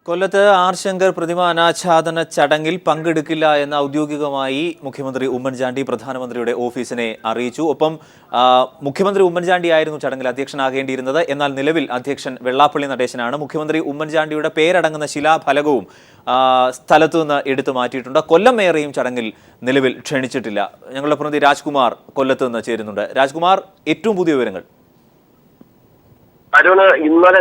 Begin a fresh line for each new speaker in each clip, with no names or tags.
കൊല്ലത്ത് ആർ ശങ്കർ പ്രതിമ അനാച്ഛാദന ചടങ്ങിൽ പങ്കെടുക്കില്ല എന്ന് ഔദ്യോഗികമായി മുഖ്യമന്ത്രി ഉമ്മൻചാണ്ടി പ്രധാനമന്ത്രിയുടെ ഓഫീസിനെ അറിയിച്ചു. ഒപ്പം മുഖ്യമന്ത്രി ഉമ്മൻചാണ്ടി ആയിരുന്നു ചടങ്ങിൽ അധ്യക്ഷനാകേണ്ടിയിരുന്നത്. എന്നാൽ നിലവിൽ അധ്യക്ഷൻ വെള്ളാപ്പള്ളി നടേശനാണ്. മുഖ്യമന്ത്രി ഉമ്മൻചാണ്ടിയുടെ പേരടങ്ങുന്ന ശിലാഫലകവും സ്ഥലത്തു നിന്ന് എടുത്തു മാറ്റിയിട്ടുണ്ട്. കൊല്ലം മേയറെയും ചടങ്ങിൽ നിലവിൽ ക്ഷണിച്ചിട്ടില്ല. ഞങ്ങളുടെ പ്രതിനിധി രാജ്കുമാർ കൊല്ലത്ത് നിന്ന് ചേരുന്നുണ്ട്. രാജ്കുമാർ, ഏറ്റവും പുതിയ വിവരങ്ങൾ.
അരുണ്, ഇന്നലെ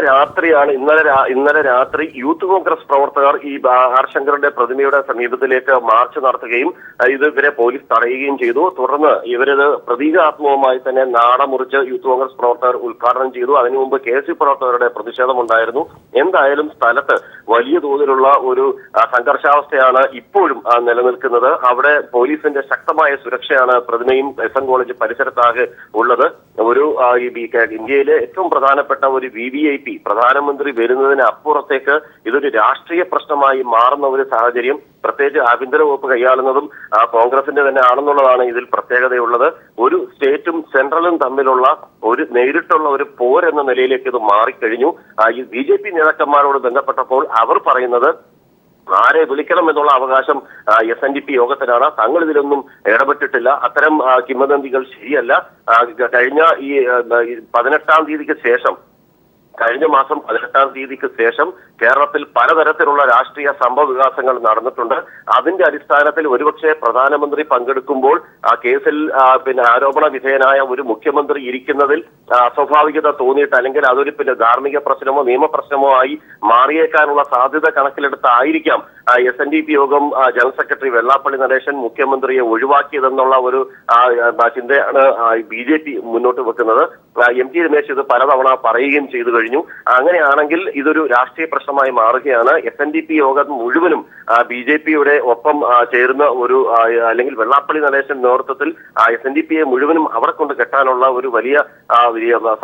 രാത്രി യൂത്ത് കോൺഗ്രസ് പ്രവർത്തകർ ഈ ആർ ശങ്കറിന്റെ പ്രതിമയുടെ സമീപത്തിലേക്ക് മാർച്ച് നടത്തുകയും ഇവരെ പോലീസ് തടയുകയും ചെയ്തു. തുടർന്ന് ഇവരിത് പ്രതീകാത്മകമായി തന്നെ നാടമുറിച്ച് യൂത്ത് കോൺഗ്രസ് പ്രവർത്തകർ ഉദ്ഘാടനം ചെയ്തു. അതിനു മുമ്പ് KSU പ്രവർത്തകരുടെ പ്രതിഷേധമുണ്ടായിരുന്നു. എന്തായാലും സ്ഥലത്ത് വലിയ തോതിലുള്ള ഒരു സംഘർഷാവസ്ഥയാണ് ഇപ്പോഴും നിലനിൽക്കുന്നത്. അവിടെ പോലീസിന്റെ ശക്തമായ സുരക്ഷയാണ് പ്രതിമയും SM കോളേജ് പരിസരത്താകെ ഉള്ളത്. ഒരു ഇന്ത്യയിലെ ഏറ്റവും പ്രധാനപ്പെട്ട ഒരു VVIP പ്രധാനമന്ത്രി വരുന്നതിന് അപ്പുറത്തേക്ക് ഇതൊരു രാഷ്ട്രീയ പ്രശ്നമായി മാറുന്ന ഒരു സാഹചര്യം, പ്രത്യേകിച്ച് ആഭ്യന്തര വകുപ്പ് കൈയാളുന്നതും കോൺഗ്രസിന്റെ തന്നെ ആണെന്നുള്ളതാണ് ഇതിൽ പ്രത്യേകതയുള്ളത്. ഒരു സ്റ്റേറ്റും സെൻട്രലും തമ്മിലുള്ള ഒരു നേരിട്ടുള്ള ഒരു പോരെന്ന നിലയിലേക്ക് ഇത് മാറിക്കഴിഞ്ഞു. ഈ BJP നേതാക്കന്മാരോട് ബന്ധപ്പെട്ടപ്പോൾ അവർ പറയുന്നത് ആരെ വിളിക്കണം എന്നുള്ള അവകാശം SNDP യോഗത്തിനാണ്. തങ്ങൾ ഇതിലൊന്നും ഇടപെട്ടിട്ടില്ല. അത്തരം കിംവദന്തികൾ ശരിയല്ല. കഴിഞ്ഞ ഈ 18-ാം തീയതിക്ക് ശേഷം കഴിഞ്ഞ മാസം 18-ാം തീയതിക്ക് ശേഷം കേരളത്തിൽ പലതരത്തിലുള്ള രാഷ്ട്രീയ സംഭവ വികാസങ്ങൾ നടന്നിട്ടുണ്ട്. അതിന്റെ അടിസ്ഥാനത്തിൽ ഒരുപക്ഷെ പ്രധാനമന്ത്രി പങ്കെടുക്കുമ്പോൾ കേസിൽ ആരോപണ വിധേയനായ ഒരു മുഖ്യമന്ത്രി ഇരിക്കുന്നതിൽ അസ്വാഭാവികത തോന്നിയിട്ട്, അല്ലെങ്കിൽ അതൊരു ധാർമ്മിക പ്രശ്നമോ നിയമപ്രശ്നമോ ആയി മാറിയേക്കാനുള്ള സാധ്യത കണക്കിലെടുത്തായിരിക്കാം SNDP യോഗം ജനറൽ സെക്രട്ടറി വെള്ളാപ്പള്ളി നടേശൻ മുഖ്യമന്ത്രിയെ ഒഴിവാക്കിയതെന്നുള്ള ഒരു ചിന്തയാണ് BJP മുന്നോട്ട് വെക്കുന്നത്. MT രമേശ് ഇത് പലതവണ പറയുകയും ചെയ്തു കഴിഞ്ഞു. അങ്ങനെയാണെങ്കിൽ ഇതൊരു രാഷ്ട്രീയ പ്രശ്നമായി മാറുകയാണ്. SNDP യോഗം മുഴുവനും BJPയുടെ ഒപ്പം ചേരുന്ന ഒരു, അല്ലെങ്കിൽ വെള്ളാപ്പള്ളി നടേശൻ നേതൃത്വത്തിൽ SNDPയെ മുഴുവനും അവിടെ കൊണ്ട് കെട്ടാനുള്ള ഒരു വലിയ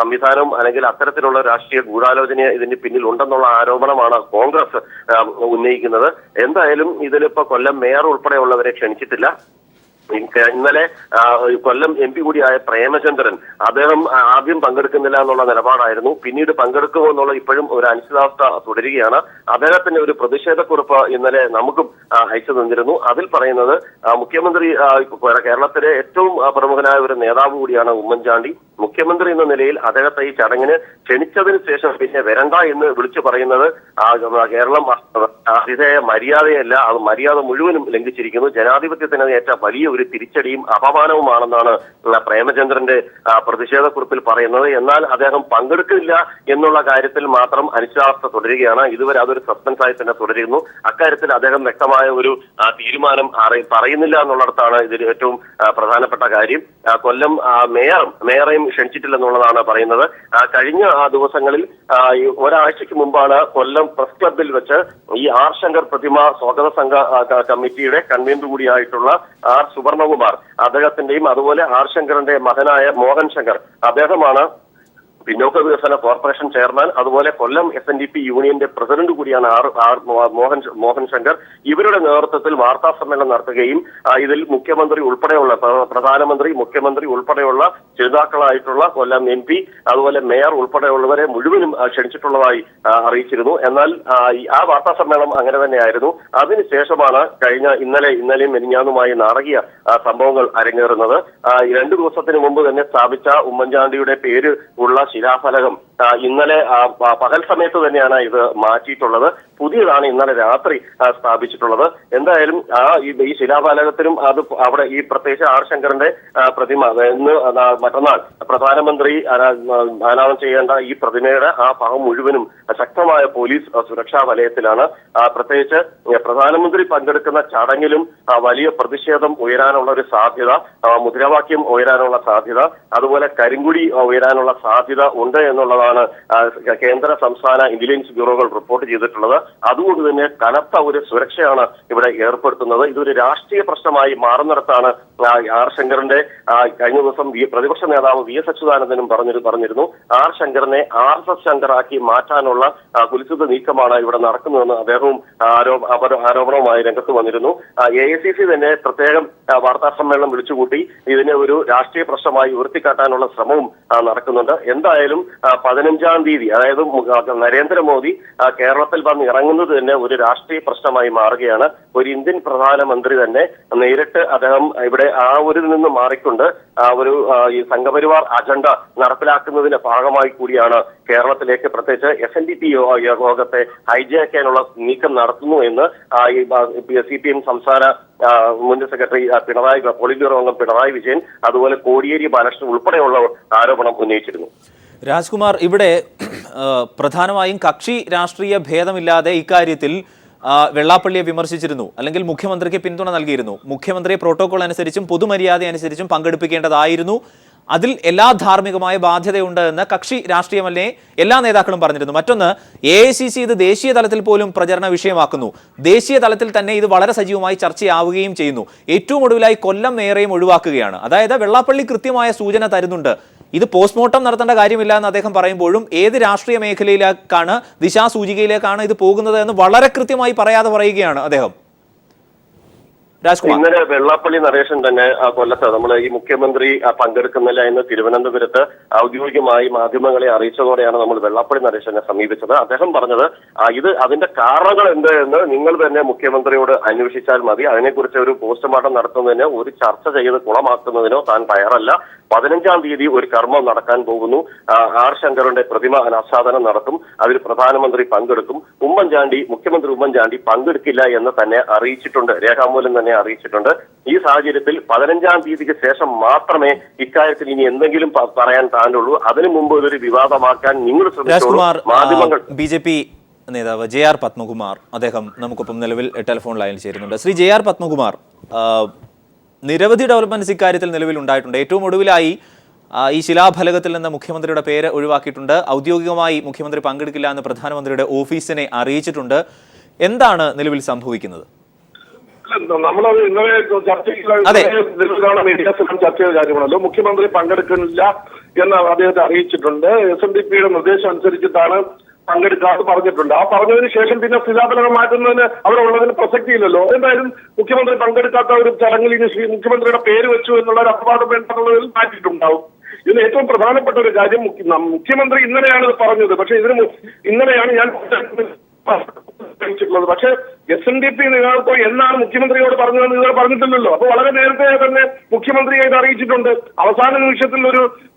സംവിധാനം, അല്ലെങ്കിൽ അത്തരത്തിലുള്ള രാഷ്ട്രീയ ഗൂഢാലോചന ഇതിന് പിന്നിൽ ഉണ്ടെന്നുള്ള ആരോപണമാണ് കോൺഗ്രസ് ഉന്നയിക്കുന്നത്. എന്തായാലും ഇതിലിപ്പോ കൊല്ലം മേയർ ഉൾപ്പെടെയുള്ളവരെ ക്ഷണിച്ചിട്ടില്ല. ഇന്നലെ കൊല്ലം MP കൂടിയായ പ്രേമചന്ദ്രൻ, അദ്ദേഹം ആദ്യം പങ്കെടുക്കുന്നില്ല എന്നുള്ള നിലപാടായിരുന്നു. പിന്നീട് പങ്കെടുക്കുമോ എന്നുള്ള ഇപ്പോഴും ഒരു അനിശ്ചിതാവസ്ഥ തുടരുകയാണ്. അദ്ദേഹത്തിന്റെ ഒരു പ്രതിഷേധക്കുറിപ്പ് ഇന്നലെ നമുക്കും അയച്ചു തന്നിരുന്നു. അതിൽ പറയുന്നത് മുഖ്യമന്ത്രി, കേരളത്തിലെ ഏറ്റവും പ്രമുഖനായ ഒരു നേതാവ് കൂടിയാണ് ഉമ്മൻചാണ്ടി. മുഖ്യമന്ത്രി എന്ന നിലയിൽ അദ്ദേഹത്തെ ഈ ചടങ്ങിന് ക്ഷണിച്ചതിന് ശേഷം പിന്നെ വരണ്ട എന്ന് വിളിച്ചു പറയുന്നത് കേരളം അതിഥേയ മര്യാദയല്ല, അത് മര്യാദ മുഴുവനും ലംഘിച്ചിരിക്കുന്നു. ജനാധിപത്യത്തിന് ഏറ്റ വലിയ ഒരു തിരിച്ചടിയും അപമാനവുമാണെന്നാണ് പ്രേമചന്ദ്രന്റെ പ്രതിഷേധക്കുറിപ്പിൽ പറയുന്നത്. എന്നാൽ അദ്ദേഹം പങ്കെടുക്കില്ല എന്നുള്ള കാര്യത്തിൽ മാത്രം അനിശ്ചിതാവസ്ഥ തുടരുകയാണ്. ഇതുവരെ അതൊരു സസ്പെൻസായി തന്നെ തുടരുന്നു. അക്കാര്യത്തിൽ അദ്ദേഹം വ്യക്തമായ ഒരു തീരുമാനം പറയുന്നില്ല എന്നുള്ളിടത്താണ് ഇതിൽ ഏറ്റവും പ്രധാനപ്പെട്ട കാര്യം. കൊല്ലം മേയറേയും ക്ഷണിച്ചിട്ടില്ലെന്നുള്ളതാണ് പറയുന്നത്. കഴിഞ്ഞ ദിവസങ്ങളിൽ ഒരാഴ്ചയ്ക്ക് മുമ്പാണ് കൊല്ലം പ്രസ് ക്ലബിൽ വെച്ച് ഈ ആർ ശങ്കർ പ്രതിമ സ്വാഗത സംഘ കമ്മിറ്റിയുടെ കൺവീനർ കൂടിയായിട്ടുള്ള ആർ സുവർണകുമാർ, അദ്ദേഹത്തിന്റെയും അതുപോലെ ആർ ശങ്കറിന്റെ മകനായ മോഹൻ ശങ്കർ, അദ്ദേഹമാണ് പിന്നോക്ക വികസന കോർപ്പറേഷൻ ചെയർമാൻ, അതുപോലെ കൊല്ലം SNDP യൂണിയന്റെ പ്രസിഡന്റ് കൂടിയാണ് മോഹൻ ശങ്കർ. ഇവരുടെ നേതൃത്വത്തിൽ വാർത്താ സമ്മേളനം നടത്തുകയും ഇതിൽ മുഖ്യമന്ത്രി ഉൾപ്പെടെയുള്ള പ്രധാനമന്ത്രി, മുഖ്യമന്ത്രി ഉൾപ്പെടെയുള്ള നേതാക്കളായിട്ടുള്ള കൊല്ലം MP, അതുപോലെ മേയർ ഉൾപ്പെടെയുള്ളവരെ മുഴുവനും ക്ഷണിച്ചിട്ടുള്ളതായി അറിയിച്ചിരുന്നു. എന്നാൽ ആ വാർത്താ സമ്മേളനം അങ്ങനെ തന്നെയായിരുന്നു. അതിനുശേഷമാണ് ഇന്നലെയും മെനിഞ്ഞാന്നുമായി നാടകീയ സംഭവങ്ങൾ അരങ്ങേറുന്നത്. 2 ദിവസത്തിന് മുമ്പ് തന്നെ സ്ഥാപിച്ച ഉമ്മൻചാണ്ടിയുടെ പേര് ഉള്ള ശിലാഫലകം ഇന്നലെ പകൽ സമയത്ത് തന്നെയാണ് ഇത് മാറ്റിയിട്ടുള്ളത്. പുതിയതാണ് ഇന്നലെ രാത്രി സ്ഥാപിച്ചിട്ടുള്ളത്. എന്തായാലും ഈ ശിലാഫലകത്തിനും അവിടെ ഈ പ്രത്യേകിച്ച് ആർ ശങ്കറിന്റെ പ്രതിമ ഇന്ന് മറ്റന്നാൾ പ്രധാനമന്ത്രി അനാവരണം ചെയ്യേണ്ട ഈ പ്രതിമയുടെ ആ ഭാഗം മുഴുവനും ശക്തമായ പോലീസ് സുരക്ഷാ വലയത്തിലാണ്. പ്രത്യേകിച്ച് പ്രധാനമന്ത്രി പങ്കെടുക്കുന്ന ചടങ്ങിലും വലിയ പ്രതിഷേധം ഉയരാനുള്ള ഒരു സാധ്യത, മുദ്രാവാക്യം ഉയരാനുള്ള സാധ്യത, അതുപോലെ കരിങ്കുടി ഉയരാനുള്ള സാധ്യത ഉണ്ട് എന്നുള്ളതാണ് കേന്ദ്ര സംസ്ഥാന ഇന്റലിജൻസ് ബ്യൂറോകൾ റിപ്പോർട്ട് ചെയ്തിട്ടുള്ളത്. അതുകൊണ്ട് തന്നെ കനത്ത ഒരു സുരക്ഷയാണ് ഇവിടെ ഏർപ്പെടുത്തുന്നത്. ഇതൊരു രാഷ്ട്രീയ പ്രശ്നമായി മാറുന്നിടത്താണ് ആർ ശങ്കറിന്റെ കഴിഞ്ഞ ദിവസം പ്രതിപക്ഷ നേതാവ് വി എസ് അച്യുതാനന്ദനും പറഞ്ഞിരുന്നു ആർ ശങ്കറിനെ RSS ശങ്കറാക്കി മാറ്റാനുള്ള കുൽസിത നീക്കമാണ് ഇവിടെ നടക്കുന്നതെന്ന് അദ്ദേഹവും ആരോപണവുമായി രംഗത്ത് വന്നിരുന്നു. AICC തന്നെ പ്രത്യേകം വാർത്താ സമ്മേളനം വിളിച്ചുകൂട്ടി ഇതിനെ ഒരു രാഷ്ട്രീയ പ്രശ്നമായി ഉയർത്തിക്കാട്ടാനുള്ള ശ്രമവും നടക്കുന്നുണ്ട്. എന്തായാലും 15-ാം തീയതി അതായത് നരേന്ദ്രമോദി കേരളത്തിൽ വന്ന് ഇറങ്ങുന്നത് തന്നെ ഒരു രാഷ്ട്രീയ പ്രശ്നമായി മാറുകയാണ്. ഒരു ഇന്ത്യൻ പ്രധാനമന്ത്രി തന്നെ നേരിട്ട് അദ്ദേഹം ഇവിടെ ആ ഒരു നിന്ന് മാറിക്കൊണ്ട് ഒരു ഈ സംഘപരിവാർ അജണ്ട നടപ്പിലാക്കുന്നതിന്റെ ഭാഗമായി കൂടിയാണ് കേരളത്തിലേക്ക് പ്രത്യേകിച്ച് SNDP യോഗത്തെ ഹൈജാക്കാനുള്ള നീക്കം നടത്തുന്നു എന്ന് CPM സംസ്ഥാന മുൻ സെക്രട്ടറി പോളിറ്റ് ബ്യൂറോ അംഗം പിണറായി വിജയൻ അതുപോലെ കോടിയേരി ബാലകൃഷ്ണൻ ഉൾപ്പെടെയുള്ളവർ ആരോപണം ഉന്നയിച്ചിരുന്നു.
രാജ്കുമാർ, ഇവിടെ പ്രധാനമായും കക്ഷി രാഷ്ട്രീയ ഭേദമില്ലാതെ ഇക്കാര്യത്തിൽ വെള്ളാപ്പള്ളിയെ വിമർശിച്ചിരുന്നു, അല്ലെങ്കിൽ മുഖ്യമന്ത്രിക്ക് പിന്തുണ നൽകിയിരുന്നു. മുഖ്യമന്ത്രിയെ പ്രോട്ടോകോൾ അനുസരിച്ചും പൊതുമര്യാദ അനുസരിച്ചും പങ്കെടുപ്പിക്കേണ്ടതായിരുന്നു. അതിൽ എല്ലാ ധാർമ്മികമായ ബാധ്യതയുണ്ട് എന്ന് കക്ഷി രാഷ്ട്രീയമല്ലേ എല്ലാ നേതാക്കളും പറഞ്ഞിരുന്നു. മറ്റൊന്ന്, AICC ഇത് ദേശീയ തലത്തിൽ പോലും പ്രചരണ വിഷയമാക്കുന്നു. ദേശീയ തലത്തിൽ തന്നെ ഇത് വളരെ സജീവമായി ചർച്ചയാവുകയും ചെയ്യുന്നു. ഏറ്റവും ഒടുവിലായി കൊല്ലം മേയറെയും ഒഴിവാക്കുകയാണ്. അതായത് വെള്ളാപ്പള്ളി കൃത്യമായ സൂചന തരുന്നുണ്ട്, ഇത് പോസ്റ്റ്മോർട്ടം നടത്തേണ്ട കാര്യമില്ല എന്ന് അദ്ദേഹം പറയുമ്പോഴും ഏത് രാഷ്ട്രീയ മേഖലയിലേക്കാണ്, ദിശാസൂചികയിലേക്കാണ് ഇത് പോകുന്നത് എന്ന് വളരെ കൃത്യമായി പറയാതെ പറയുകയാണ് അദ്ദേഹം.
ഇന്നലെ വെള്ളാപ്പള്ളി നരേശൻ തന്നെ കൊല്ലത്ത് നമ്മൾ ഈ മുഖ്യമന്ത്രി പങ്കെടുക്കുന്നില്ല എന്ന് തിരുവനന്തപുരത്ത് ഔദ്യോഗികമായി മാധ്യമങ്ങളെ അറിയിച്ചതോടെയാണ് നമ്മൾ വെള്ളാപ്പള്ളി നരേശനെ സമീപിച്ചത്. അദ്ദേഹം പറഞ്ഞത് അതിന്റെ കാരണങ്ങൾ എന്ത് എന്ന് നിങ്ങൾ തന്നെ മുഖ്യമന്ത്രിയോട് അന്വേഷിച്ചാൽ മതി. അതിനെക്കുറിച്ച് ഒരു പോസ്റ്റ്മോർട്ടം നടത്തുന്നതിന് ഒരു ചർച്ച ചെയ്ത് കുളമാക്കുന്നതിനോ താൻ തയ്യാറല്ല. 15-ാം തീയതി ഒരു കർമ്മം നടക്കാൻ പോകുന്നു. ആർ ശങ്കറിന്റെ പ്രതിമ അനാച്ഛാദനം നടത്തും. അതിൽ പ്രധാനമന്ത്രി പങ്കെടുക്കും. മുഖ്യമന്ത്രി ഉമ്മൻചാണ്ടി പങ്കെടുക്കില്ല എന്ന് തന്നെ അറിയിച്ചിട്ടുണ്ട്, രേഖാമൂലം തന്നെ അറിയിച്ചിട്ടുണ്ട്. ഈ സാഹചര്യത്തിൽ 15-ാം തീയതിക്ക് ശേഷം മാത്രമേ ഇക്കാര്യത്തിൽ ഇനി എന്തെങ്കിലും പറയാൻ താനുള്ളൂ. അതിനു മുമ്പ് ഇതൊരു വിവാദമാക്കാൻ നിങ്ങൾ ശ്രമിച്ചോളൂ. മാധ്യമങ്ങൾ
BJP നേതാവ് JR പത്മകുമാർ അദ്ദേഹം നമുക്കൊപ്പം നിലവിൽ ടെലിഫോൺ ലൈനിൽ ചേരുന്നുണ്ട്. ശ്രീ JR പത്മകുമാർ, നിരവധി ഡെവലപ്മെന്റ്സ് ഇക്കാര്യത്തിൽ നിലവിൽ ഉണ്ടായിട്ടുണ്ട്. ഏറ്റവും ഒടുവിലായി ഈ ശിലാഫലകത്തിൽ നിന്ന് മുഖ്യമന്ത്രിയുടെ പേര് ഒഴിവാക്കിയിട്ടുണ്ട്. ഔദ്യോഗികമായി മുഖ്യമന്ത്രി പങ്കെടുക്കില്ല എന്ന് പ്രധാനമന്ത്രിയുടെ ഓഫീസിനെ അറിയിച്ചിട്ടുണ്ട്. എന്താണ് നിലവിൽ സംഭവിക്കുന്നത്?
നമ്മളത് ഇന്നലെ ചർച്ച ചെയ്ത കാര്യമാണല്ലോ. മുഖ്യമന്ത്രി പങ്കെടുക്കുന്നില്ല എന്ന് അദ്ദേഹത്തെ അറിയിച്ചിട്ടുണ്ട്. SNDPയുടെ നിർദ്ദേശം അനുസരിച്ചിട്ടാണ് പങ്കെടുക്കാതെ പറഞ്ഞിട്ടുണ്ട്. ആ പറഞ്ഞതിന് ശേഷം പിന്നെ ശിലാഫലകം മാറ്റുന്നതിന് അവിടെ ഉള്ളതിന് പ്രസക്തിയില്ലല്ലോ. എന്തായാലും മുഖ്യമന്ത്രി പങ്കെടുക്കാത്ത ഒരു ചടങ്ങിൽ ഇനി മുഖ്യമന്ത്രിയുടെ പേര് വെച്ചു എന്നുള്ള ഒരു അപവാദം വേണ്ടെന്നുള്ളതിൽ മാറ്റിയിട്ടുണ്ടാവും. ഇതിന് ഏറ്റവും പ്രധാനപ്പെട്ട ഒരു കാര്യം, മുഖ്യമന്ത്രി ഇന്നലെയാണ് ഇത് പറഞ്ഞത്. പക്ഷെ ഇന്നലെയാണ് ഞാൻ ുള്ളത്. പക്ഷെ SNDP നേതൃത്വം എന്നാണ് മുഖ്യമന്ത്രിയോട് പറഞ്ഞതെന്ന് ഇതുവരെ പറഞ്ഞിട്ടില്ലല്ലോ. അപ്പൊ വളരെ നേരത്തെ തന്നെ മുഖ്യമന്ത്രിയെ ഇത് അറിയിച്ചിട്ടുണ്ട്. അവസാന നിമിഷത്തിൽ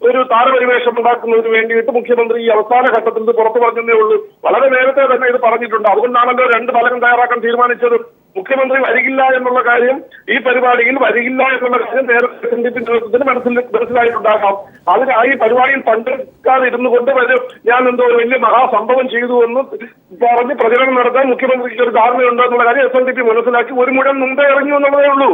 ഒരു താരപരിവേഷം ഉണ്ടാക്കുന്നതിന് വേണ്ടിയിട്ട് മുഖ്യമന്ത്രി ഈ അവസാന ഘട്ടത്തിൽ ഇത് പുറത്തു പറഞ്ഞതേ ഉള്ളൂ. വളരെ നേരത്തെ തന്നെ ഇത് പറഞ്ഞിട്ടുണ്ട്. അതുകൊണ്ടാണല്ലോ 2 ഫലകം തയ്യാറാക്കാൻ തീരുമാനിച്ചത്. മുഖ്യമന്ത്രി വരികില്ല എന്നുള്ള കാര്യം, ഈ പരിപാടിയിൽ വരികില്ല എന്നുള്ള കാര്യം നേരത്തെ SNDP നേതൃത്വത്തിന് മനസ്സിലായിട്ടുണ്ടാകാം. അതിനായി പരിപാടിയിൽ പങ്കെടുക്കാതെ ഇരുന്നു കൊണ്ട് ഞാൻ എന്തോ ഒരു വലിയ മഹാസംഭവം ചെയ്തു എന്ന് പറഞ്ഞ് പ്രചരണം നടത്താൻ മുഖ്യമന്ത്രിക്ക് ഒരു ധാരണയുണ്ടോ എന്നുള്ള കാര്യം SNDP മനസ്സിലാക്കി ഒരു മുഴം മുമ്പേ ഇറങ്ങി എന്നുള്ളതേ ഉള്ളൂ.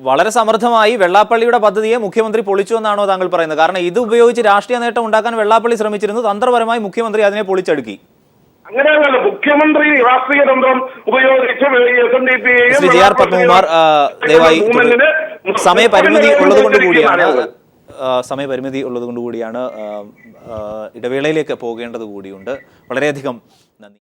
വളരെ സമർത്ഥമായി വെള്ളാപ്പള്ളിയുടെ പദ്ധതിയെ മുഖ്യമന്ത്രി പൊളിച്ചു എന്നാണോ താങ്കൾ പറയുന്നത്? കാരണം ഇത് ഉപയോഗിച്ച് രാഷ്ട്രീയ നേട്ടം ഉണ്ടാക്കാൻ വെള്ളാപ്പള്ളി ശ്രമിച്ചിരുന്നു. തന്ത്രപരമായി മുഖ്യമന്ത്രി അതിനെ പൊളിച്ചടുക്കി.
അങ്ങനെയല്ല, മുഖ്യമന്ത്രി രാഷ്ട്രീയ തന്ത്രം ഉപയോഗിച്ച്
ശ്രീ JR പത്മകുമാർ, ദയവായി സമയപരിമിതി ഉള്ളത് കൂടിയാണ് ഇടവേളയിലേക്ക് പോകേണ്ടത് കൂടിയുണ്ട്. വളരെയധികം നന്ദി.